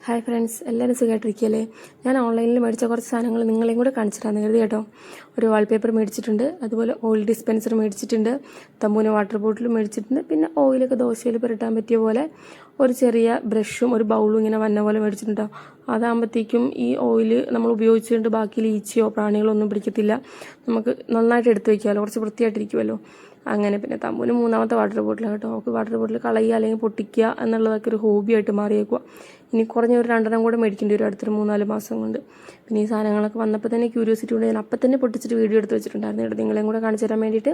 Hi friends, എല്ലാവരും സുഖമായിട്ടിരിക്കുകയല്ലേ? ഞാൻ ഓൺലൈനിൽ മേടിച്ച കുറച്ച് സാധനങ്ങൾ നിങ്ങളെയും കൂടെ കാണിച്ചിട്ടാണ് കരുതി കേട്ടോ. ഒരു വാൾപേപ്പർ മേടിച്ചിട്ടുണ്ട്, അതുപോലെ ഓയിൽ ഡിസ്പെൻസർ മേടിച്ചിട്ടുണ്ട്, തമ്പൂന് വാട്ടർ ബോട്ടിൽ മേടിച്ചിട്ടുണ്ട്, പിന്നെ ഓയിലൊക്കെ ദോശയിൽ പുരട്ടാൻ പറ്റിയ പോലെ ഒരു ചെറിയ ബ്രഷും ഒരു ബൗളും ഇങ്ങനെ വന്ന പോലെ മേടിച്ചിട്ടുണ്ടോ. അതാകുമ്പോഴത്തേക്കും ഈ ഓയിൽ നമ്മൾ ഉപയോഗിച്ചുകൊണ്ട് ബാക്കി ഈച്ചയോ പ്രാണികളോ ഒന്നും പിടിക്കത്തില്ല. നമുക്ക് നന്നായിട്ട് എടുത്ത് വയ്ക്കാമല്ലോ, കുറച്ച് വൃത്തിയായിട്ടിരിക്കുമല്ലോ. അങ്ങനെ പിന്നെ തമ്പൂന് മൂന്നാമത്തെ വാട്ടർ ബോട്ടിൽ കേട്ടോ. അവൾക്ക് വാട്ടർ ബോട്ടിൽ കളയുക അല്ലെങ്കിൽ പൊട്ടിക്കുക എന്നുള്ളതൊക്കെ ഒരു ഹോബിയായിട്ട് മാറിയേക്കുക. ഇനി കുറഞ്ഞ ഒരു 2 കൂടെ മേടിക്കേണ്ടി വരും അടുത്തൊരു 3-4 മാസം കൊണ്ട്. പിന്നെ ഈ സാധനങ്ങളൊക്കെ വന്നപ്പോൾ തന്നെ ക്യൂരിയോസിറ്റി കൊണ്ട് ഞാൻ അപ്പം തന്നെ പൊട്ടിച്ചിട്ട് വീഡിയോ എടുത്ത് വെച്ചിട്ടുണ്ടായിരുന്നു കേട്ടോ, നിങ്ങളെയും കൂടെ കാണിച്ചു തരാൻ വേണ്ടിയിട്ട്.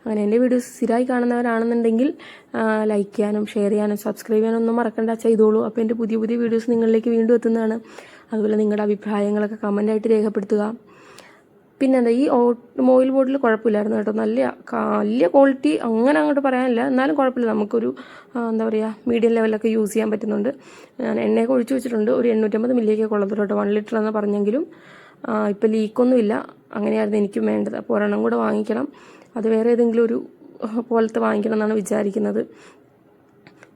അങ്ങനെ എൻ്റെ വീഡിയോസ് സ്ഥിരമായി കാണുന്നവരാണെന്നുണ്ടെങ്കിൽ ലൈക്ക് ചെയ്യാനും ഷെയർ ചെയ്യാനും സബ്സ്ക്രൈബ് ചെയ്യാനും ഒന്നും മറക്കണ്ട, ചെയ്തോളൂ. അപ്പോൾ എൻ്റെ പുതിയ പുതിയ വീഡിയോസ് നിങ്ങളിലേക്ക് വീണ്ടും എത്തുന്നതാണ്. അതുപോലെ നിങ്ങളുടെ അഭിപ്രായങ്ങളൊക്കെ കമൻ്റായിട്ട് രേഖപ്പെടുത്തുക. പിന്നെ എന്താ, ഈ ഓയിൽ ബോട്ടിൽ കുഴപ്പമില്ലായിരുന്നു കേട്ടോ. വലിയ ക്വാളിറ്റി അങ്ങനെ അങ്ങോട്ട് പറയാനില്ല, എന്നാലും കുഴപ്പമില്ല. നമുക്കൊരു എന്താ പറയുക, മീഡിയം ലെവലൊക്കെ യൂസ് ചെയ്യാൻ പറ്റുന്നുണ്ട്. ഞാൻ എണ്ണയൊക്കെ ഒഴിച്ചു വെച്ചിട്ടുണ്ട്. ഒരു 850 മില്ലിയൊക്കെ കൊള്ളത്തുള്ളൂ കേട്ടോ, 1 ലിറ്റർ എന്ന് പറഞ്ഞെങ്കിലും. ഇപ്പോൾ ലീക്കൊന്നുമില്ല. അങ്ങനെയായിരുന്നു എനിക്കും വേണ്ടത്. അപ്പോൾ ഒരെണ്ണം കൂടെ വാങ്ങിക്കണം. അത് വേറെ ഏതെങ്കിലും ഒരു പോലത്തെ വാങ്ങിക്കണം എന്നാണ് വിചാരിക്കുന്നത്.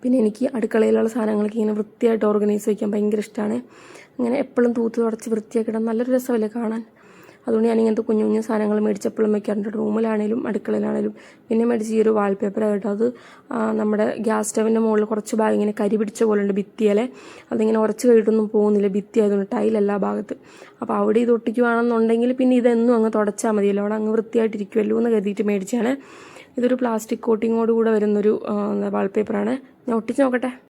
പിന്നെ എനിക്ക് അടുക്കളയിലുള്ള സാധനങ്ങളൊക്കെ ഇങ്ങനെ വൃത്തിയായിട്ട് ഓർഗനൈസ് വയ്ക്കാൻ ഭയങ്കര ഇഷ്ടമാണ്. ഇങ്ങനെ എപ്പോഴും തൂത്ത് തുടച്ച് വൃത്തിയാക്കിയിടാൻ നല്ലൊരു രസമല്ലേ കാണാൻ. അതുകൊണ്ട് ഞാൻ ഇങ്ങനത്തെ കുഞ്ഞു കുഞ്ഞു സാധനങ്ങൾ മേടിച്ചപ്പോഴും വെക്കാറുണ്ട്, റൂമിലാണേലും അടുക്കളയിലാണേലും. പിന്നെ മേടിച്ച് ഈ ഒരു വാൾപേപ്പർ കേട്ടോ, അത് നമ്മുടെ ഗ്യാസ് സ്റ്റവിൻ്റെ മുകളിൽ കുറച്ച് ഭാഗം ഇങ്ങനെ കരി പിടിച്ച പോലെ ഉണ്ട് ഭിത്തിയല്ലേ. അതിങ്ങനെ ഉറച്ച് കഴിഞ്ഞിട്ടൊന്നും പോകുന്നില്ല, ഭിത്തി ആയതുകൊണ്ട് ടൈലല്ല ഭാഗത്ത്. അപ്പോൾ അവിടെ ഇത് ഒട്ടിക്കുവാണെന്നുണ്ടെങ്കിൽ പിന്നെ ഇതെന്നും അങ്ങ് തുടച്ചാൽ മതിയല്ലോ, അവിടെ അങ്ങ് വൃത്തിയായിട്ടിരിക്കുമല്ലോ എന്ന് കരുതിയിട്ട് മേടിച്ചാണ്. ഇതൊരു പ്ലാസ്റ്റിക് കോട്ടിങ്ങോട് കൂടെ വരുന്നൊരു വാൾപേപ്പറാണ്. ഞാൻ ഒട്ടിച്ച് നോക്കട്ടെ.